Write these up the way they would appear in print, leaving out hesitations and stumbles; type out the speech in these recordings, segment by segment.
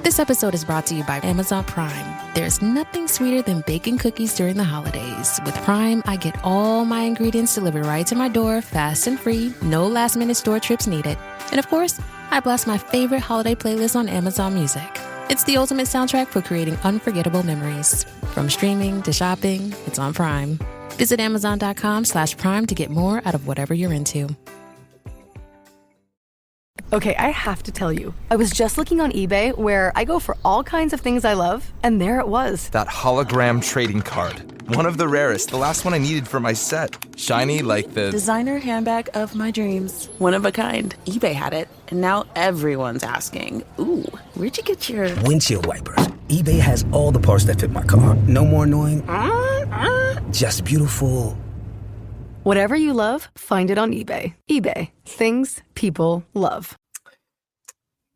This episode is brought to you by Amazon Prime. There's nothing sweeter than baking cookies during the holidays. With Prime, I get all my ingredients delivered right to my door, fast and free, no last-minute store trips needed. And of course, I blast my favorite holiday playlist on Amazon Music. It's the ultimate soundtrack for creating unforgettable memories. From streaming to shopping, it's on Prime. Visit Amazon.com/Prime to get more out of whatever you're into. Okay, I have to tell you, I was just looking on eBay where I go for all kinds of things I love, and there it was. That hologram trading card. One of the rarest, the last one I needed for my set. Shiny like the designer handbag of my dreams. One of a kind. eBay had it, and now everyone's asking, ooh, where'd you get your windshield wipers? eBay has all the parts that fit my car. No more annoying, just beautiful. Whatever you love, find it on eBay. eBay, things people love.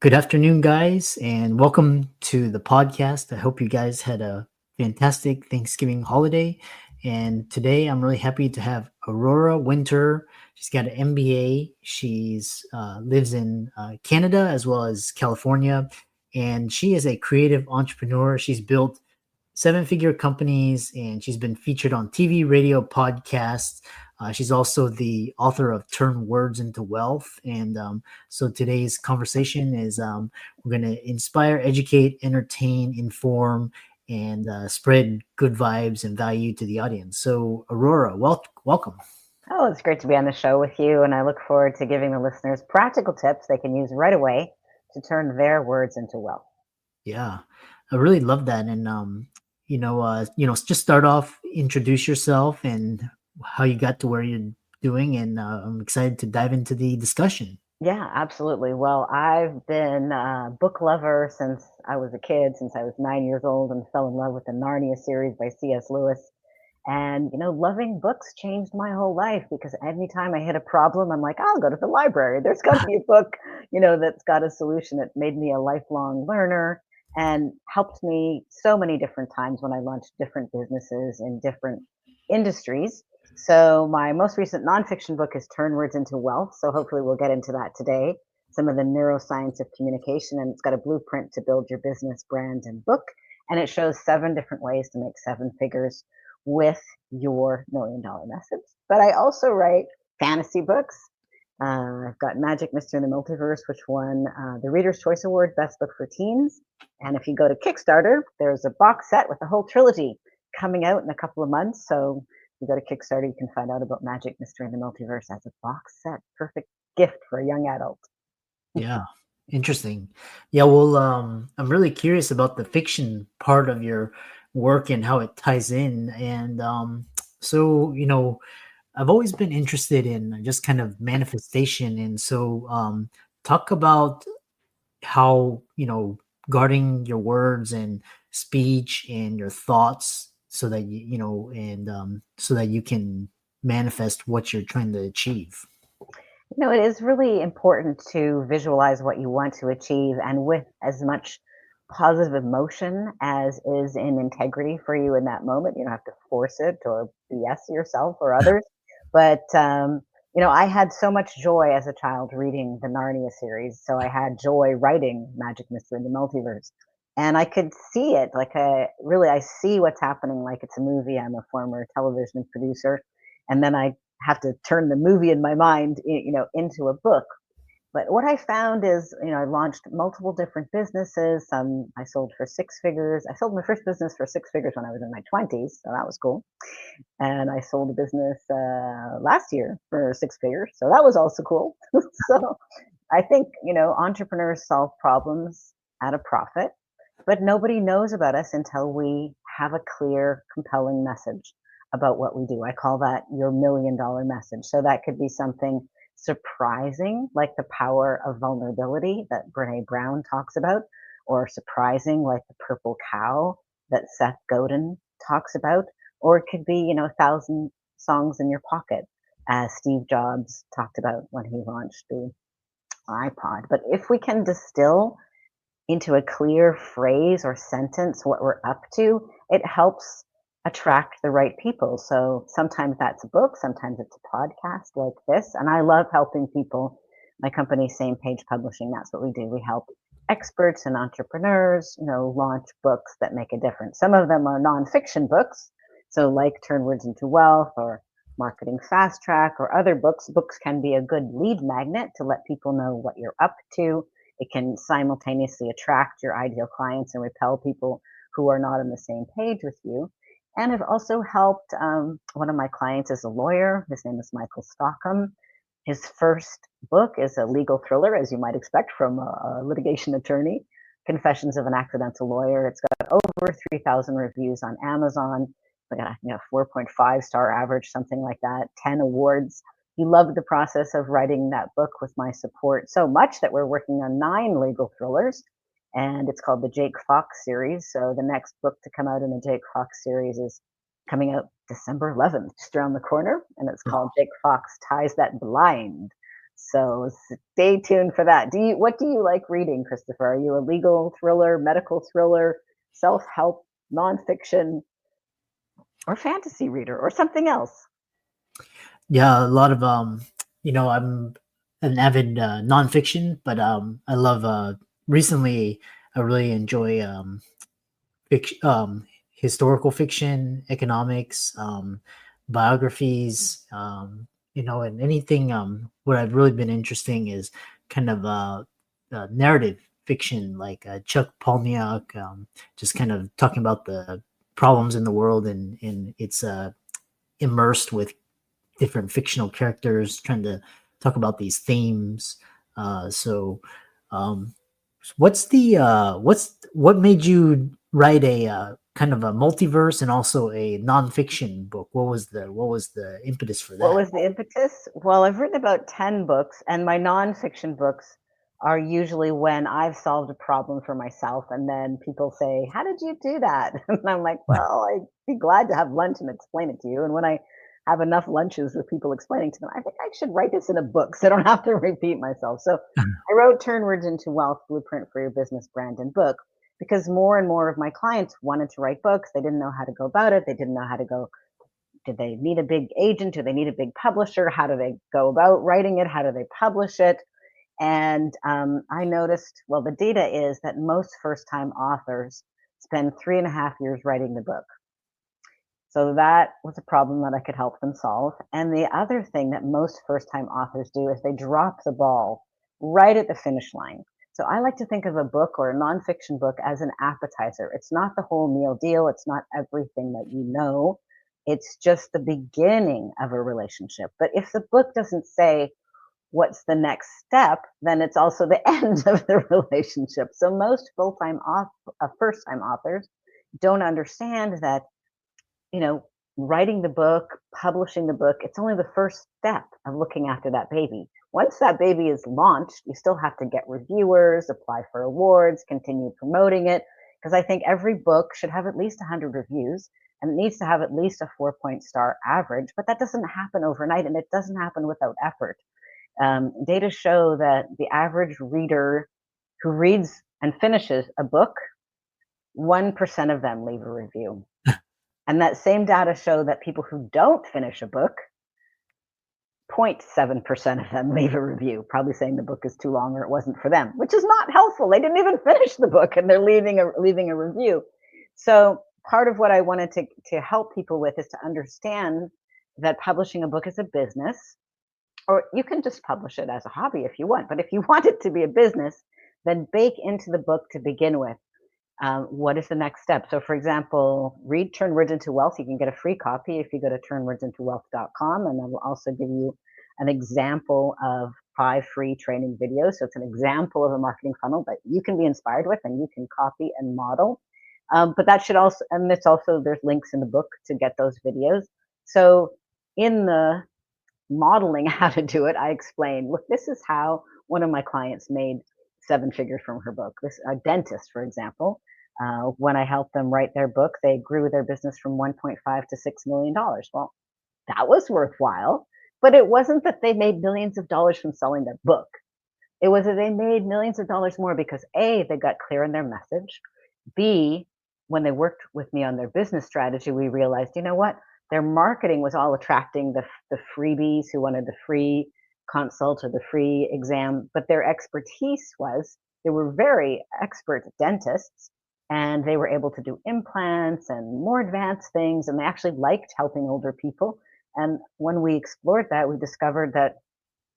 Good afternoon, guys, and welcome to the podcast. I hope you guys had a fantastic Thanksgiving holiday. And today I'm really happy to have Aurora Winter. She's got an MBA. She's lives in Canada as well as California. And she is a creative entrepreneur. She's built 7-figure companies, and she's been featured on TV, radio, podcasts. She's also the author of Turn Words into Wealth. And so today's conversation is we're going to inspire, educate, entertain, inform, and spread good vibes and value to the audience. So Aurora, welcome. Oh, it's great to be on the show with you. And I look forward to giving the listeners practical tips they can use right away to turn their words into wealth. Yeah, I really love that. And, just start off, introduce yourself and how you got to where you're doing. And I'm excited to dive into the discussion. Yeah, absolutely. Well, I've been a book lover since I was a kid, since I was 9 years old, and fell in love with the Narnia series by C.S. Lewis. And, loving books changed my whole life because anytime I hit a problem, I'm like, I'll go to the library. There's got to be a book, that's got a solution. It made me a lifelong learner and helped me so many different times when I launched different businesses in different industries. So my most recent nonfiction book is Turn Words into Wealth. So hopefully we'll get into that today, some of the neuroscience of communication. And it's got a blueprint to build your business, brand, and book. And it shows 7 different ways to make 7 figures with your $1 million message. But I also write fantasy books. I've got Magic, Mystery, and the Multiverse, which won the Reader's Choice Award, Best Book for Teens. And if you go to Kickstarter, there's a box set with the whole trilogy coming out in a couple of months. So if you go to Kickstarter, you can find out about Magic, Mystery, and the Multiverse as a box set. Perfect gift for a young adult. Yeah, interesting. Yeah, well, I'm really curious about the fiction part of your work and how it ties in. And I've always been interested in just kind of manifestation. And so talk about how, guarding your words and speech and your thoughts so that so that you can manifest what you're trying to achieve. It is really important to visualize what you want to achieve, and with as much positive emotion as is in integrity for you in that moment. You don't have to force it or BS yourself or others. But, I had so much joy as a child reading the Narnia series. So I had joy writing Magic, Mystery, and the Multiverse. And I could see it I see what's happening like it's a movie. I'm a former television producer. And then I have to turn the movie in my mind, into a book. But what I found is, I launched multiple different businesses. Some I sold for 6 figures. I sold my first business for 6 figures when I was in my 20s. So that was cool. And I sold a business last year for 6 figures. So that was also cool. So I think, entrepreneurs solve problems at a profit, but nobody knows about us until we have a clear, compelling message about what we do. I call that your $1 million message. So that could be something surprising, like the power of vulnerability that Brene Brown talks about, or surprising, like the purple cow that Seth Godin talks about, or it could be, 1,000 songs in your pocket, as Steve Jobs talked about when he launched the iPod. But if we can distill into a clear phrase or sentence what we're up to, it helps attract the right people. So sometimes that's a book, sometimes it's a podcast like this. And I love helping people. My company, Same Page Publishing, that's what we do. We help experts and entrepreneurs, launch books that make a difference. Some of them are nonfiction books, so like Turn Words into Wealth or Marketing Fast Track or other books. Books can be a good lead magnet to let people know what you're up to. It can simultaneously attract your ideal clients and repel people who are not on the same page with you. And I've also helped, one of my clients is a lawyer. His name is Michael Stockham. His first book is a legal thriller, as you might expect from a litigation attorney, Confessions of an Accidental Lawyer. It's got over 3,000 reviews on Amazon. I got a 4.5-star average, something like that, 10 awards. He loved the process of writing that book with my support so much that we're working on 9 legal thrillers, and it's called the Jake Fox series. So the next book to come out in the Jake Fox series is coming out December 11th, just around the corner, and it's called Jake Fox Ties That Blind. So stay tuned for that. What do you like reading, Christopher? Are you a legal thriller, medical thriller, self-help, nonfiction, or fantasy reader, or something else? Yeah, a lot of I'm an avid nonfiction, but I love recently I really enjoy historical fiction, economics, biographies, and anything. What I've really been interesting is kind of narrative fiction, like Chuck Palahniuk, just kind of talking about the problems in the world, and it's immersed with different fictional characters, trying to talk about these themes. So, what made you write a kind of a multiverse and also a nonfiction book? What was the impetus for What that? was the impetus? Well, I've written about 10 books, and my nonfiction books are usually when I've solved a problem for myself, and then people say, "How did you do that?" And I'm like, "Well, I'd be glad to have lunch and explain it to you." And when I have enough lunches with people explaining to them, I think I should write this in a book so I don't have to repeat myself. So I wrote Turn Words into Wealth: Blueprint for Your Business, Brand, and Book because more and more of my clients wanted to write books. They didn't know how to go about it. They didn't know how to go. Do they need a big agent? Do they need a big publisher? How do they go about writing it? How do they publish it? And I noticed, well, the data is that most first time authors spend 3.5 years writing the book. So that was a problem that I could help them solve. And the other thing that most first time authors do is they drop the ball right at the finish line. So I like to think of a book or a nonfiction book as an appetizer. It's not the whole meal deal. It's not everything that you know. It's just the beginning of a relationship. But if the book doesn't say what's the next step, then it's also the end of the relationship. So most first time authors don't understand that, you know, writing the book, publishing the book, it's only the first step of looking after that baby. Once that baby is launched, you still have to get reviewers, apply for awards, continue promoting it. Because I think every book should have at least 100 reviews and it needs to have at least a 4-point-star average. But that doesn't happen overnight and it doesn't happen without effort. Data show that the average reader who reads and finishes a book, 1% of them leave a review. And that same data show that people who don't finish a book, 0.7% of them leave a review, probably saying the book is too long or it wasn't for them, which is not helpful. They didn't even finish the book and they're leaving a review. So part of what I wanted to help people with is to understand that publishing a book is a business, or you can just publish it as a hobby if you want. But if you want it to be a business, then bake into the book to begin with. What is the next step? So, for example, read Turn Words into Wealth. You can get a free copy if you go to turnwordsintowealth.com, and I will also give you an example of 5 free training videos. So it's an example of a marketing funnel that you can be inspired with and you can copy and model. But that should also, and it's also, there's links in the book to get those videos. So in the modeling how to do it, I explained, look, this is how one of my clients made 7 figures from her book. This a dentist, for example, when I helped them write their book, they grew their business from 1.5 to $6 million. Well, that was worthwhile, but it wasn't that they made millions of dollars from selling their book. It was that they made millions of dollars more because A, they got clear in their message. B, when they worked with me on their business strategy, we realized, you know what? Their marketing was all attracting the freebies who wanted the free consult or the free exam, but their expertise was they were very expert dentists, and they were able to do implants and more advanced things, and they actually liked helping older people. And when we explored that, we discovered that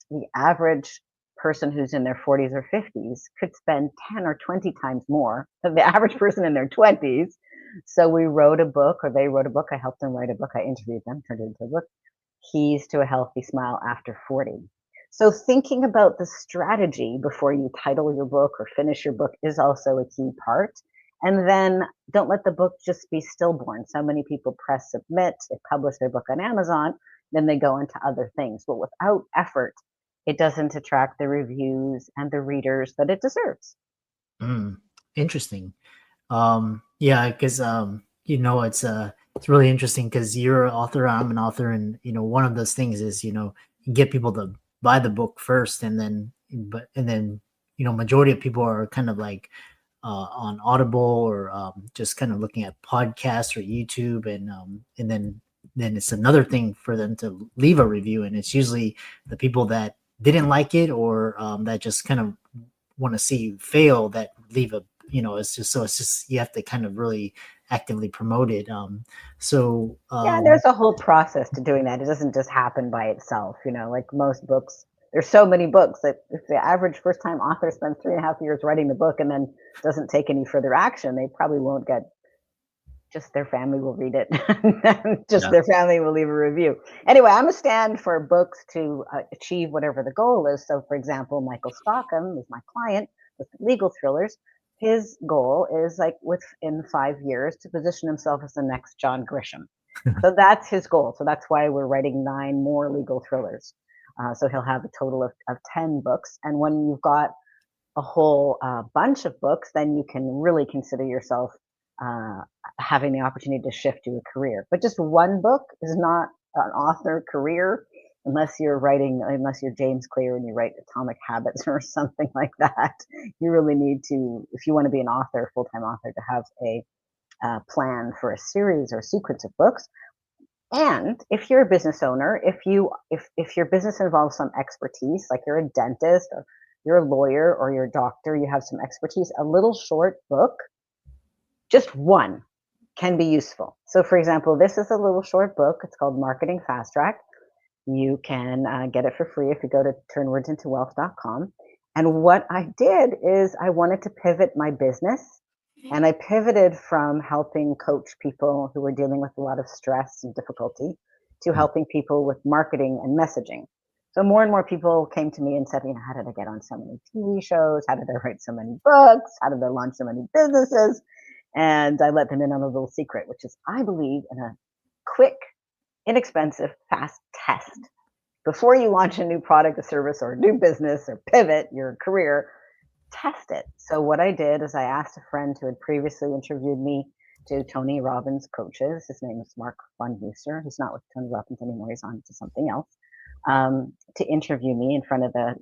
the average person who's in their 40s or 50s could spend 10 or 20 times more than the average person in their 20s. So we wrote a book, or they wrote a book. I helped them write a book. I interviewed them, turned it into a book, Keys to a Healthy Smile After 40. So thinking about the strategy before you title your book or finish your book is also a key part. And then don't let the book just be stillborn. So many people press submit, they publish their book on Amazon, then they go into other things. But without effort, it doesn't attract the reviews and the readers that it deserves. Interesting. Yeah, because it's really interesting because you're an author, I'm an author, and one of those things is you get people to buy the book first, and then majority of people are kind of like on Audible or just kind of looking at podcasts or YouTube, and then it's another thing for them to leave a review, and it's usually the people that didn't like it or that just kind of want to see you fail that leave a it's just you have to kind of really actively promote it. Yeah, there's a whole process to doing that. It doesn't just happen by itself. Like most books, there's so many books that if the average first time author spends 3.5 years writing the book and then doesn't take any further action, they probably won't get, just their family will read it. Their family will leave a review. Anyway, I'm a stand for books to achieve whatever the goal is. So for example, Michael Stockham is my client with legal thrillers. His goal is like within 5 years to position himself as the next John Grisham. So that's his goal. So that's why we're writing 9 more legal thrillers. So he'll have a total of 10 books. And when you've got a whole bunch of books, then you can really consider yourself having the opportunity to shift to a career. But just one book is not an author career unless you're James Clear and you write Atomic Habits or something like that. You really need to, if you want to be an author, full-time author, to have a plan for a series or sequence of books. And if you're a business owner, if your business involves some expertise, like you're a dentist or you're a lawyer or you're a doctor, you have some expertise, a little short book, just one, can be useful. So for example, this is a little short book. It's called Marketing Fast Track. You can get it for free if you go to turnwordsintowealth.com. And what I did is I wanted to pivot my business, and I pivoted from helping coach people who were dealing with a lot of stress and difficulty to helping people with marketing and messaging. So more and more people came to me and said, how did I get on so many TV shows? How did I write so many books? How did I launch so many businesses? And I let them in on a little secret, which is I believe in a quick, inexpensive, fast test. Before you launch a new product, a service, or a new business, or pivot your career, test it. So what I did is I asked a friend who had previously interviewed me to Tony Robbins coaches. His name is Mark Von Hooser. He's not with Tony Robbins anymore. He's on to something else. To interview me in front of the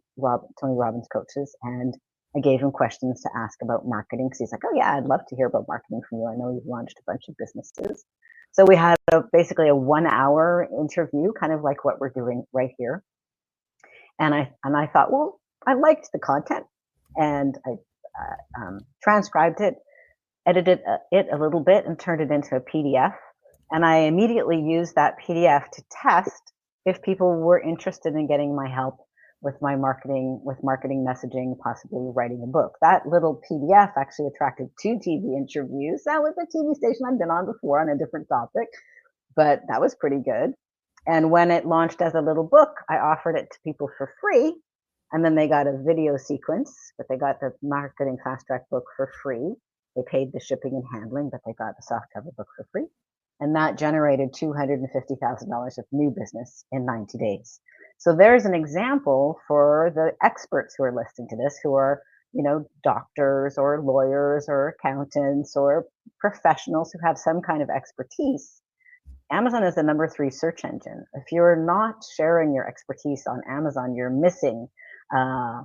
Tony Robbins coaches. And I gave him questions to ask about marketing. Because he's like, oh yeah, I'd love to hear about marketing from you. I know you've launched a bunch of businesses. So we had basically a 1-hour interview, kind of like what we're doing right here. And I thought, well, I liked the content, and I transcribed it, edited it a little bit, and turned it into a PDF. And I immediately used that PDF to test if people were interested in getting my help with my marketing messaging, possibly writing a book. That little PDF actually attracted 2 TV interviews. That was a TV station I've been on before on a different topic, but that was pretty good. And when it launched as a little book, I offered it to people for free. And then they got a video sequence, but they got the Marketing Fast Track book for free. They paid the shipping and handling, but they got the softcover book for free. And that generated $250,000 of new business in 90 days. So there's an example for the experts who are listening to this, who are, doctors or lawyers or accountants or professionals who have some kind of expertise. Amazon is the number 3 search engine. If you're not sharing your expertise on Amazon, you're missing a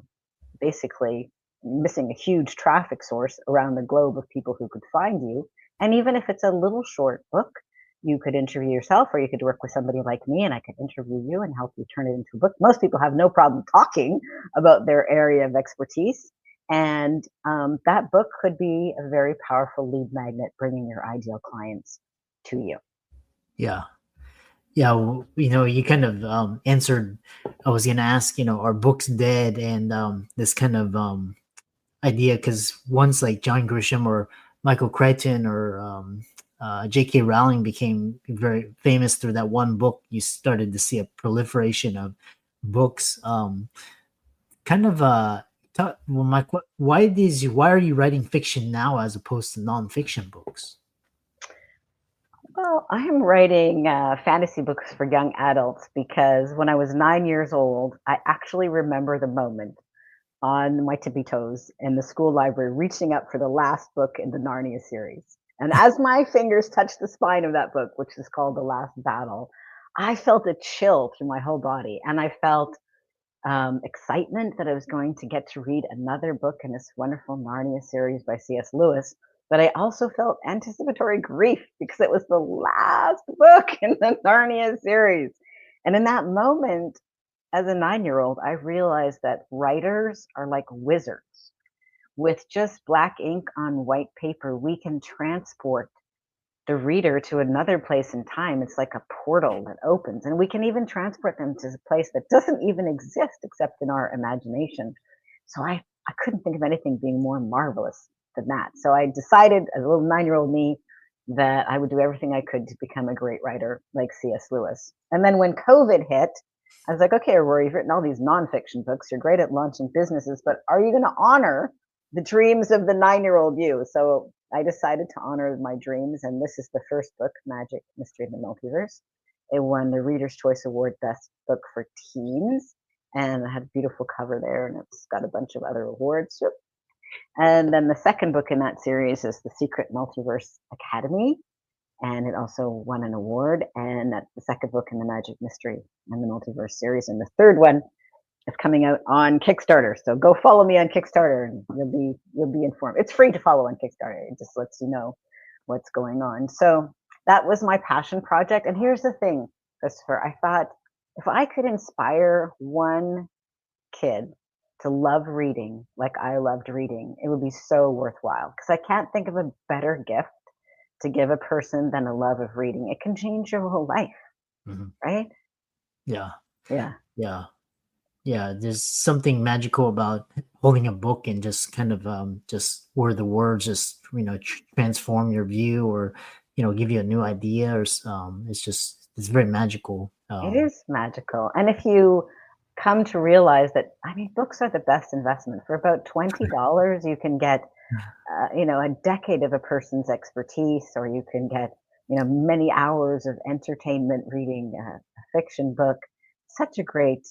huge traffic source around the globe of people who could find you. And even if it's a little short book, you could interview yourself, or you could work with somebody like me and I could interview you and help you turn it into a book. Most people have no problem talking about their area of expertise. And that book could be a very powerful lead magnet, bringing your ideal clients to you. Yeah. Yeah, you kind of answered. I was gonna ask, are books dead? And this kind of idea, because once like John Grisham or Michael Crichton or J.K. Rowling became very famous through that one book, you started to see a proliferation of books. Kind of well, why are you writing fiction now as opposed to nonfiction books? Well, I am writing fantasy books for young adults because when I was 9 years old, I actually remember the moment on my tippy toes in the school library, reaching up for the last book in the Narnia series. And as my fingers touched the spine of that book, which is called The Last Battle, I felt a chill through my whole body. And I felt excitement that I was going to get to read another book in this wonderful Narnia series by C.S. Lewis. But I also felt anticipatory grief because it was the last book in the Narnia series. And in that moment, as a 9-year-old, I realized that writers are like wizards. With just black ink on white paper, we can transport the reader to another place in time. It's like a portal that opens, and we can even transport them to a place that doesn't even exist except in our imagination. So I couldn't think of anything being more marvelous than that. So I decided, as a little 9-year-old me, that I would do everything I could to become a great writer like C.S. Lewis. And then when COVID hit, I was like, okay, Aurora, you've written all these nonfiction books. You're great at launching businesses, but are you going to honor the dreams of the 9-year-old you? So I decided to honor my dreams. And this is the first book, Magic, Mystery of the Multiverse. It won the Reader's Choice Award Best Book for Teens. And I had a beautiful cover there, and it's got a bunch of other awards. And then the second book in that series is The Secret Multiverse Academy. And it also won an award. And that's the second book in the Magic, Mystery and the Multiverse series. And the third one is coming out on Kickstarter. So go follow me on Kickstarter, and you'll be informed. It's free to follow on Kickstarter. It just lets you know what's going on. So that was my passion project. And here's the thing, Christopher. I thought if I could inspire one kid to love reading like I loved reading, it would be so worthwhile. Because I can't think of a better gift to give a person than a love of reading. It can change your whole life, right? Yeah. Yeah. Yeah. Yeah. There's something magical about holding a book and just kind of just where the words just, transform your view or, give you a new idea or it's very magical. It is magical. And if you come to realize that, books are the best investment. For about $20, you can get a decade of a person's expertise, or you can get, many hours of entertainment reading a fiction book. Such a great,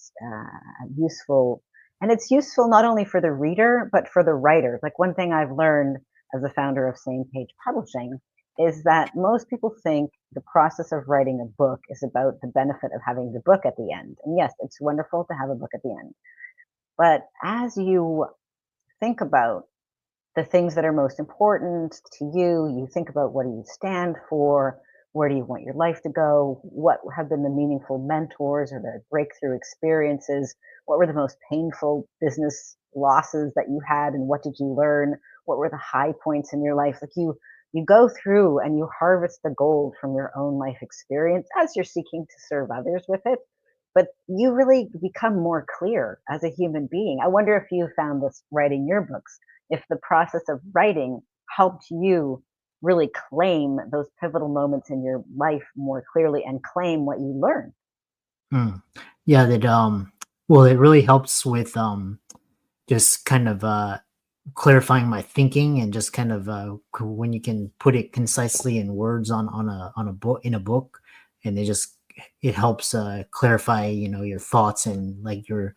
useful, and it's useful not only for the reader, but for the writer. Like, one thing I've learned as a founder of Same Page Publishing is that most people think the process of writing a book is about the benefit of having the book at the end. And yes, it's wonderful to have a book at the end. But as you think about the things that are most important to you, you think about, what do you stand for? Where do you want your life to go? What have been the meaningful mentors or the breakthrough experiences? What were the most painful business losses that you had, and what did you learn? What were the high points in your life? Like, you go through and you harvest the gold from your own life experience as you're seeking to serve others with it. But you really become more clear as a human being. I wonder if you found this writing your books, if the process of writing helped you really claim those pivotal moments in your life more clearly and claim what you learned. Yeah, that well, it really helps with just kind of clarifying my thinking, and just kind of when you can put it concisely in words on a book, in a book, and it helps clarify your thoughts, and like you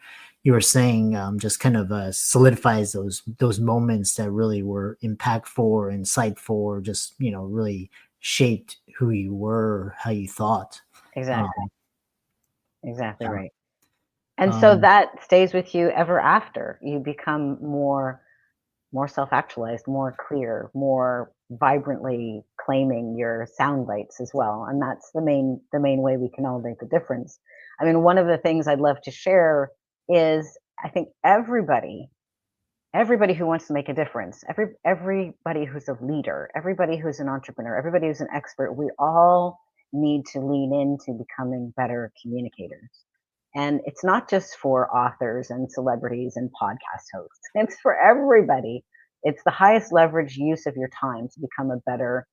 were saying, just kind of solidifies those moments that really were impactful or insightful, or just really shaped who you were, how you thought. Exactly. Exactly Yeah. right. And so that stays with you ever after. You become more self-actualized, more clear, more vibrantly claiming your sound bites as well. And that's the main way we can all make a difference. One of the things I'd love to share is, I think everybody everybody who wants to make a difference, everybody who's a leader, everybody who's an entrepreneur, everybody who's an expert, we all need to lean into becoming better communicators. And it's not just for authors and celebrities and podcast hosts. It's for everybody. It's the highest leverage use of your time to become a better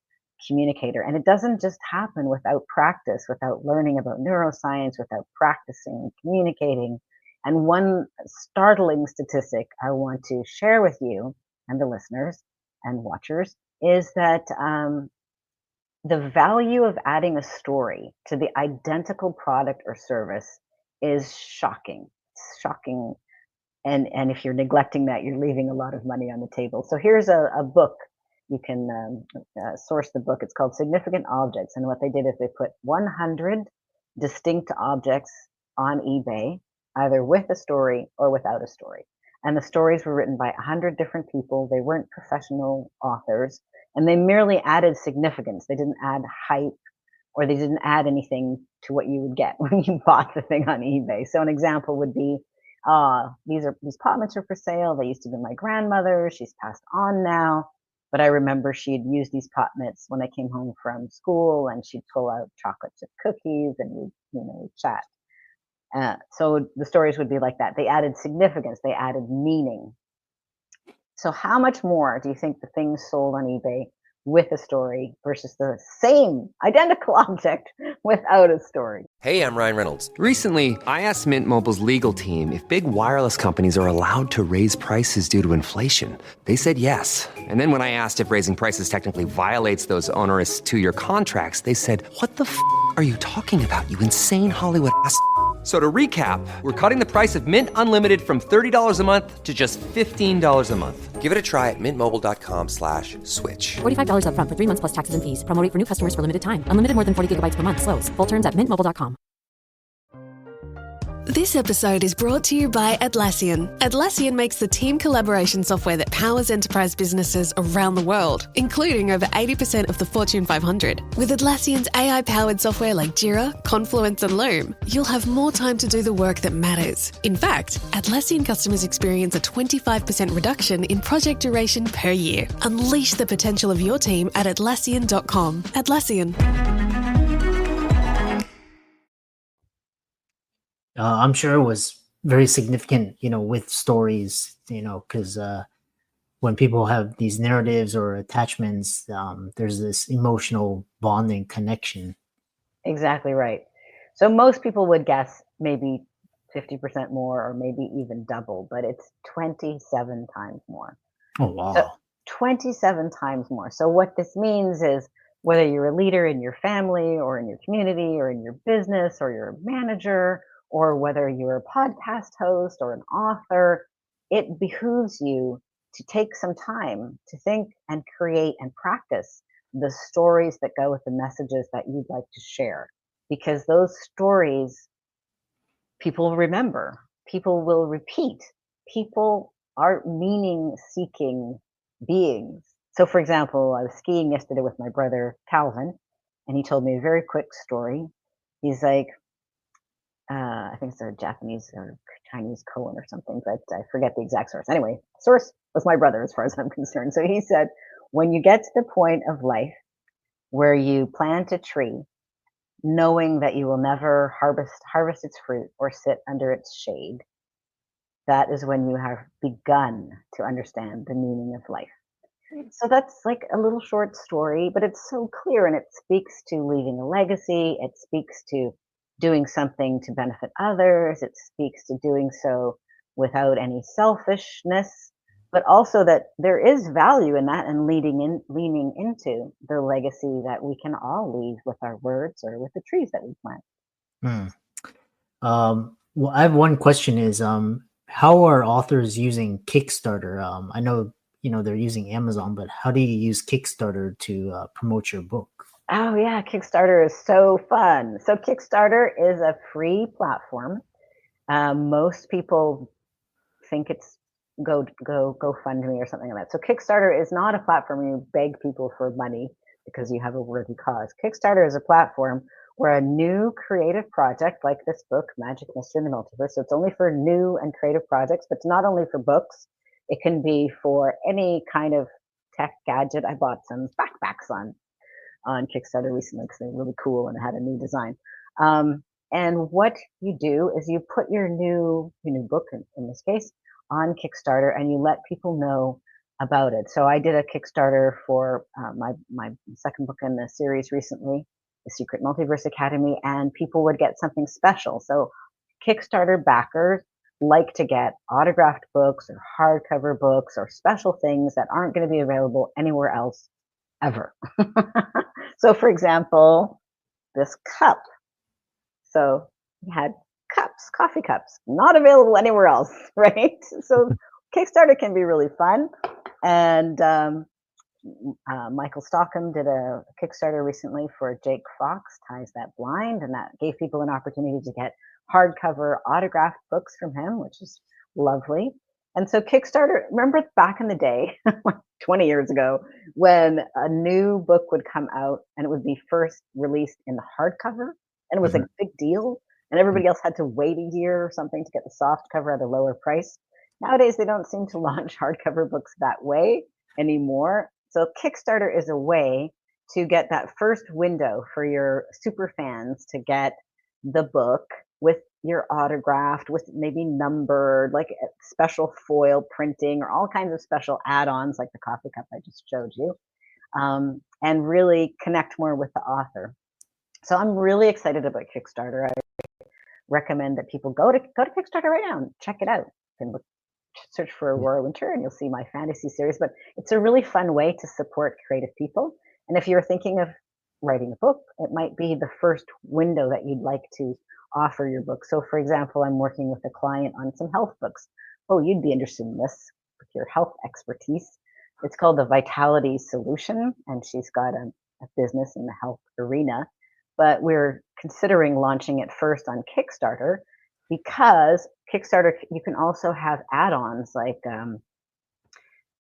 communicator. And it doesn't just happen without practice, without learning about neuroscience, without practicing communicating. And one startling statistic I want to share with you and the listeners and watchers is that the value of adding a story to the identical product or service is shocking. It's shocking. And if you're neglecting that, you're leaving a lot of money on the table. So here's a book. You can source the book. It's called Significant Objects. And what they did is they put 100 distinct objects on eBay, either with a story or without a story. And the stories were written by 100 different people. They weren't professional authors, and they merely added significance. They didn't add hype, or they didn't add anything to what you would get when you bought the thing on eBay. So an example would be, these pot mitts are for sale. They used to be my grandmother's. She's passed on now, but I remember she'd use these pot mitts when I came home from school, and she'd pull out chocolate chip cookies, and we'd chat. So the stories would be like that. They added significance. They added meaning. So how much more do you think the things sold on eBay with a story versus the same identical object without a story? Hey, I'm Ryan Reynolds. Recently, I asked Mint Mobile's legal team if big wireless companies are allowed to raise prices due to inflation. They said yes. And then when I asked if raising prices technically violates those onerous two-year contracts, they said, "What the f*** are you talking about, you insane Hollywood ass?" So to recap, we're cutting the price of Mint Unlimited from $30 a month to just $15 a month. Give it a try at mintmobile.com/switch. $45 up front for 3 months plus taxes and fees. Promo rate for new customers for limited time. Unlimited more than 40 gigabytes per month. Slows full terms at mintmobile.com. This episode is brought to you by Atlassian. Atlassian makes the team collaboration software that powers enterprise businesses around the world, including over 80% of the Fortune 500. With Atlassian's AI-powered software like Jira, Confluence, and Loom, you'll have more time to do the work that matters. In fact, Atlassian customers experience a 25% reduction in project duration per year. Unleash the potential of your team at Atlassian.com. Atlassian. I'm sure it was very significant, with stories, because when people have these narratives or attachments, there's this emotional bonding connection. Exactly right. So most people would guess maybe 50% more, or maybe even double, but it's 27 times more. Oh, wow. So 27 times more. So what this means is, whether you're a leader in your family or in your community or in your business, or you're a manager, or whether you're a podcast host or an author, it behooves you to take some time to think and create and practice the stories that go with the messages that you'd like to share. Because those stories, people remember, people will repeat, people are meaning-seeking beings. So for example, I was skiing yesterday with my brother Calvin, and he told me a very quick story. He's like, I think it's a Japanese or Chinese koan or something, but I forget the exact source. Anyway, source was my brother as far as I'm concerned. So he said, when you get to the point of life where you plant a tree, knowing that you will never harvest its fruit or sit under its shade, that is when you have begun to understand the meaning of life. So that's like a little short story, but it's so clear, and it speaks to leaving a legacy. It speaks to doing something to benefit others. It speaks to doing so without any selfishness, but also that there is value in that, and leaning into the legacy that we can all leave with our words or with the trees that we plant. Well, I have one question is, how are authors using Kickstarter? I know, they're using Amazon, but how do you use Kickstarter to promote your book? Oh yeah, Kickstarter is so fun. So Kickstarter is a free platform. Most people think it's GoFundMe or something like that. So Kickstarter is not a platform where you beg people for money because you have a worthy cause. Kickstarter is a platform where a new creative project like this book, Magic Mystery in the Multiverse, so it's only for new and creative projects, but it's not only for books, It can be for any kind of tech gadget. I bought some backpacks on Kickstarter recently because they're really cool and had a new design. And what you do is you put your new book, in this case, on Kickstarter, and you let people know about it. So I did a Kickstarter for my second book in the series recently, The Secret Multiverse Academy, and people would get something special. So Kickstarter backers like to get autographed books or hardcover books or special things that aren't going to be available anywhere else ever. So, for example, this cup. So we had cups, coffee cups, not available anywhere else, right? So Kickstarter can be really fun. And Michael Stockham did a Kickstarter recently for Jake Fox, Ties That Blind, and that gave people an opportunity to get hardcover autographed books from him, which is lovely. And so Kickstarter, remember back in the day, 20 years ago, when a new book would come out and it would be first released in the hardcover, and it was a big deal, and everybody else had to wait a year or something to get the soft cover at a lower price. Nowadays, they don't seem to launch hardcover books that way anymore. So Kickstarter is a way to get that first window for your super fans to get the book with your autographed, with maybe numbered, like special foil printing or all kinds of special add-ons like the coffee cup I just showed you, and really connect more with the author. So I'm really excited about Kickstarter. I recommend that people go to Kickstarter right now and check it out. You can search for Aurora Winter and you'll see my fantasy series, but it's a really fun way to support creative people. And if you're thinking of writing a book, it might be the first window that you'd like to offer your book. So for example, I'm working with a client on some health books. Oh, you'd be interested in this with your health expertise. It's called the Vitality Solution, and she's got a business in the health arena. But we're considering launching it first on Kickstarter, because Kickstarter, you can also have add-ons like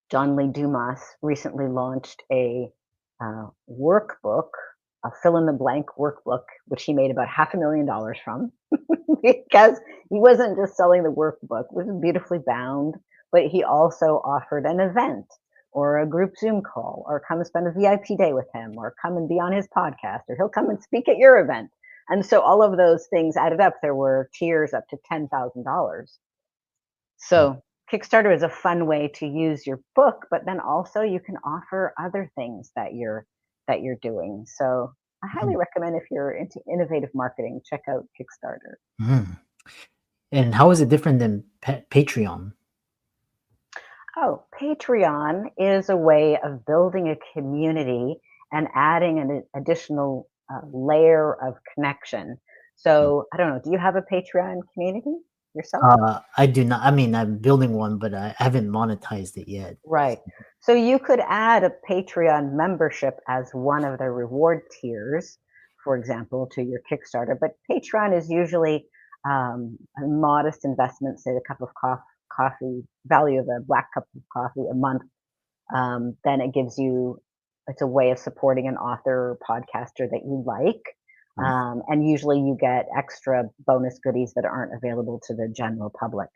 John Lee Dumas recently launched a workbook, a fill-in-the-blank workbook, which he made about $500,000 from, because he wasn't just selling the workbook, it was beautifully bound, but he also offered an event or a group Zoom call, or come and spend a VIP day with him, or come and be on his podcast, or he'll come and speak at your event. And so all of those things added up. There were tiers up to $10,000. So Kickstarter is a fun way to use your book, but then also you can offer other things that you're doing. So I highly recommend, if you're into innovative marketing, check out Kickstarter. And how is it different than Patreon? Oh, Patreon is a way of building a community and adding an additional layer of connection. So I don't know, do you have a Patreon community yourself? I do not. I mean, I'm building one, but I haven't monetized it yet. Right. So you could add a Patreon membership as one of the reward tiers, for example, to your Kickstarter. But Patreon is usually a modest investment, say a cup of coffee, value of a black cup of coffee a month. Then it gives you, it's a way of supporting an author or podcaster that you like. And usually you get extra bonus goodies that aren't available to the general public.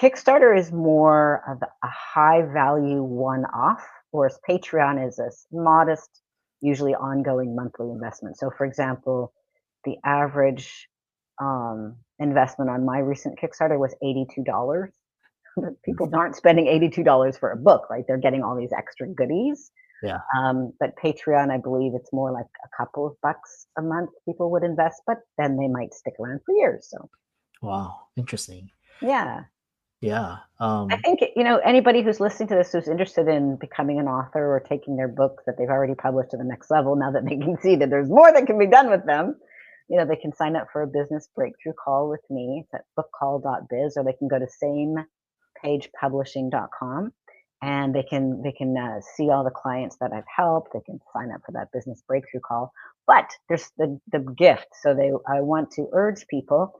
Kickstarter is more of a high value one-off, whereas Patreon is a modest, usually ongoing monthly investment. So for example, the average investment on my recent Kickstarter was $82. People aren't spending $82 for a book, right? They're getting all these extra goodies. Yeah. But Patreon, I believe it's more like a couple of bucks a month people would invest, but then they might stick around for years. So. Wow, interesting. Yeah. Yeah. I think, anybody who's listening to this who's interested in becoming an author or taking their book that they've already published to the next level, now that they can see that there's more that can be done with them, they can sign up for a business breakthrough call with me. It's at bookcall.biz, or they can go to samepagepublishing.com, and they can see all the clients that I've helped. They can sign up for that business breakthrough call. But there's the gift. So I want to urge people,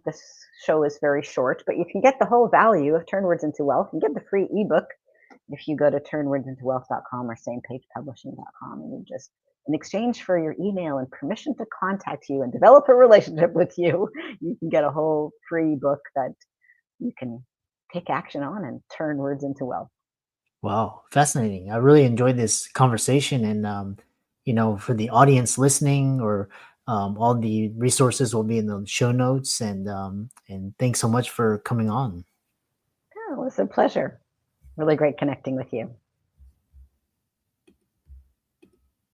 this show is very short, but you can get the whole value of Turn Words into Wealth and get the free ebook if you go to turnwordsintowealth.com or samepagepublishing.com, and you just, in exchange for your email and permission to contact you and develop a relationship with you, you can get a whole free book that you can take action on and turn words into wealth. Wow, fascinating. I really enjoyed this conversation. And, for the audience listening, or all the resources will be in the show notes. And thanks so much for coming on. Oh, it was a pleasure. Really great connecting with you.